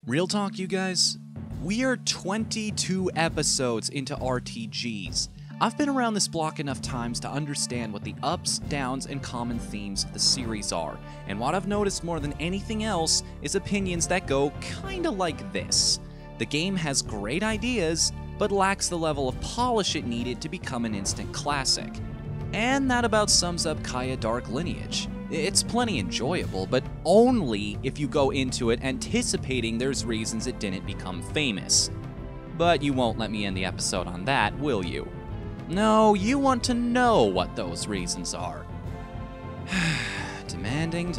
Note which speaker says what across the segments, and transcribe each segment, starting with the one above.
Speaker 1: Real talk, you guys? We are 22 episodes into RTGs. I've been around this block enough times to understand what the ups, downs, and common themes of the series are, and what I've noticed more than anything else is opinions that go kinda like this. The game has great ideas, but lacks the level of polish it needed to become an instant classic. And that about sums up Kaya Dark Lineage. It's plenty enjoyable, but only if you go into it anticipating there's reasons it didn't become famous. But you won't let me end the episode on that, will you? No, you want to know what those reasons are. Demanding.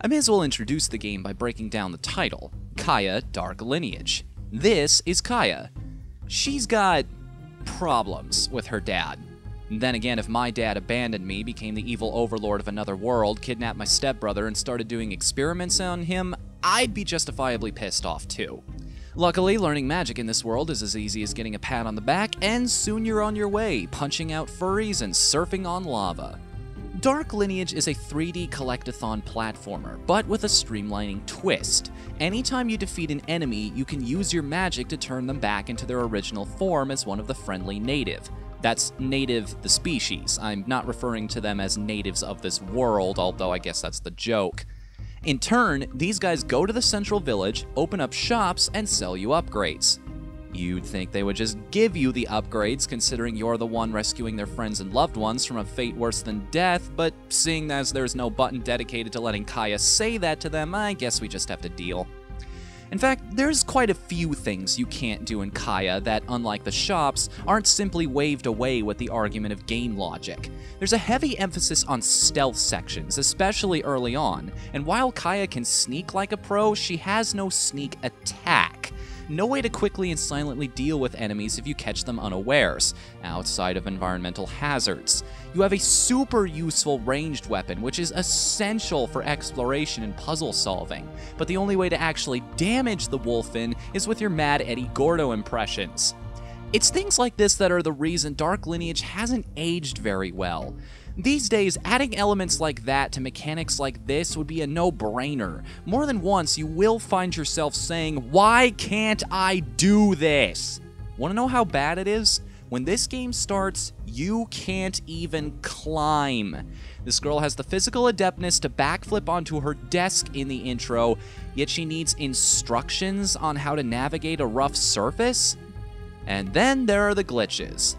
Speaker 1: I may as well introduce the game by breaking down the title, Kaya Dark Lineage. This is Kaya. She's got problems with her dad. Then again, if my dad abandoned me, became the evil overlord of another world, kidnapped my stepbrother, and started doing experiments on him, I'd be justifiably pissed off too. Luckily, learning magic in this world is as easy as getting a pat on the back, and soon you're on your way, punching out furries and surfing on lava. Dark Lineage is a 3D collectathon platformer, but with a streamlining twist. Anytime you defeat an enemy, you can use your magic to turn them back into their original form as one of the friendly native. That's native, the species. I'm not referring to them as natives of this world, although I guess that's the joke. In turn, these guys go to the central village, open up shops, and sell you upgrades. You'd think they would just give you the upgrades, considering you're the one rescuing their friends and loved ones from a fate worse than death, but seeing as there's no button dedicated to letting Kaya say that to them, I guess we just have to deal. In fact, there's quite a few things you can't do in Kaya that, unlike the shops, aren't simply waved away with the argument of game logic. There's a heavy emphasis on stealth sections, especially early on, and while Kaya can sneak like a pro, she has no sneak attack. No way to quickly and silently deal with enemies if you catch them unawares, outside of environmental hazards. You have a super useful ranged weapon, which is essential for exploration and puzzle solving, but the only way to actually damage the Wolfen is with your Mad Eddie Gordo impressions. It's things like this that are the reason Dark Lineage hasn't aged very well. These days, adding elements like that to mechanics like this would be a no-brainer. More than once, you will find yourself saying, "Why can't I do this?" Wanna know how bad it is? When this game starts, you can't even climb. This girl has the physical adeptness to backflip onto her desk in the intro, yet she needs instructions on how to navigate a rough surface? And then there are the glitches.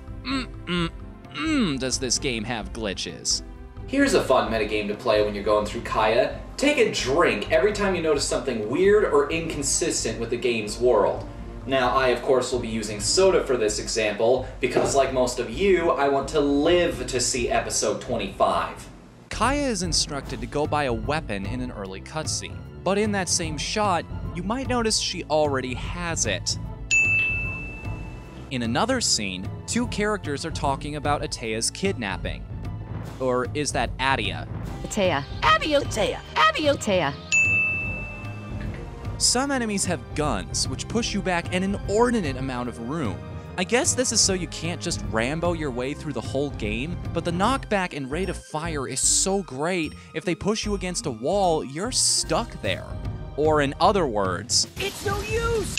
Speaker 1: Does this game have glitches?
Speaker 2: Here's a fun metagame to play when you're going through Kaya. Take a drink every time you notice something weird or inconsistent with the game's world. Now, I of course will be using soda for this example, because like most of you, I want to live to see episode 25.
Speaker 1: Kaya is instructed to go buy a weapon in an early cutscene, but in that same shot, you might notice she already has it. In another scene, two characters are talking about Atea's kidnapping. Or is that Atia?
Speaker 3: Atea. Atea.
Speaker 1: Some enemies have guns, which push you back an inordinate amount of room. I guess this is so you can't just Rambo your way through the whole game, but the knockback and rate of fire is so great, if they push you against a wall, you're stuck there. Or in other words,
Speaker 4: it's no use!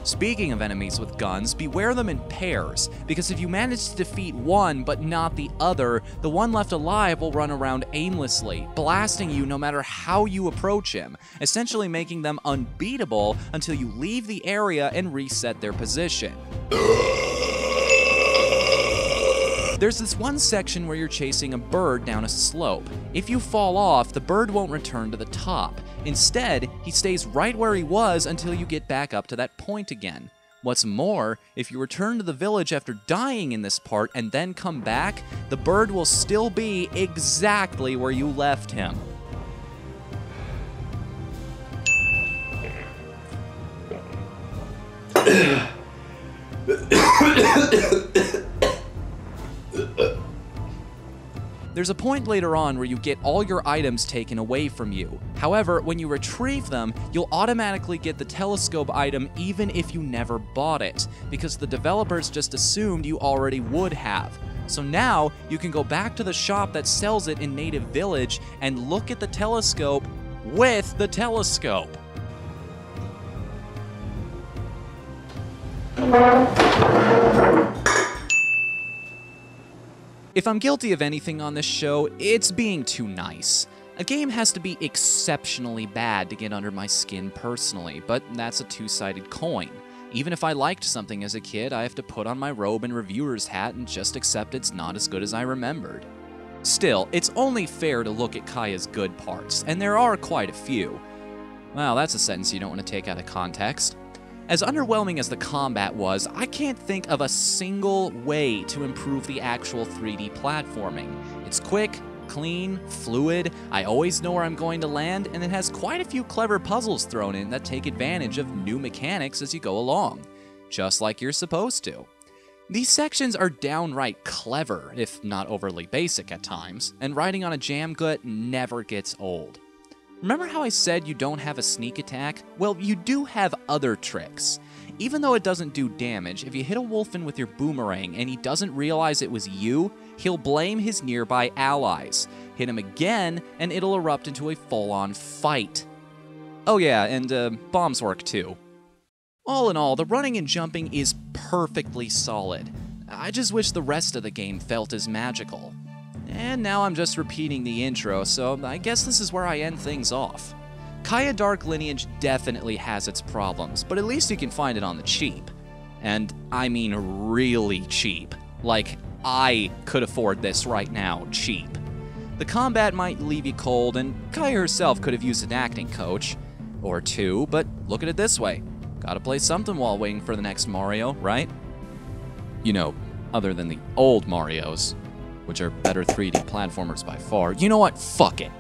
Speaker 1: Speaking of enemies with guns, beware them in pairs, because if you manage to defeat one but not the other, the one left alive will run around aimlessly, blasting you no matter how you approach him, essentially making them unbeatable until you leave the area and reset their position. There's this one section where you're chasing a bird down a slope. If you fall off, the bird won't return to the top. Instead, he stays right where he was until you get back up to that point again. What's more, if you return to the village after dying in this part and then come back, the bird will still be exactly where you left him. There's a point later on where you get all your items taken away from you. However, when you retrieve them, you'll automatically get the telescope item even if you never bought it, because the developers just assumed you already would have. So now, you can go back to the shop that sells it in Native Village and look at the telescope with the telescope. If I'm guilty of anything on this show, it's being too nice. A game has to be exceptionally bad to get under my skin personally, but that's a two-sided coin. Even if I liked something as a kid, I have to put on my robe and reviewer's hat and just accept it's not as good as I remembered. Still, it's only fair to look at Kaya's good parts, and there are quite a few. Wow, that's a sentence you don't want to take out of context. As underwhelming as the combat was, I can't think of a single way to improve the actual 3D platforming. It's quick, clean, fluid, I always know where I'm going to land, and it has quite a few clever puzzles thrown in that take advantage of new mechanics as you go along, just like you're supposed to. These sections are downright clever, if not overly basic at times, and riding on a jam gut never gets old. Remember how I said you don't have a sneak attack? Well, you do have other tricks. Even though it doesn't do damage, if you hit a wolfen with your boomerang and he doesn't realize it was you, he'll blame his nearby allies. Hit him again, and it'll erupt into a full-on fight. Oh yeah, and bombs work too. All in all, the running and jumping is perfectly solid. I just wish the rest of the game felt as magical. And now I'm just repeating the intro, so I guess this is where I end things off. Kaya Dark Lineage definitely has its problems, but at least you can find it on the cheap. And I mean really cheap. Like, I could afford this right now, cheap. The combat might leave you cold, and Kaya herself could have used an acting coach. Or two, but look at it this way. Gotta play something while waiting for the next Mario, right? You know, other than the old Marios, which are better 3D platformers by far. You know what? Fuck it.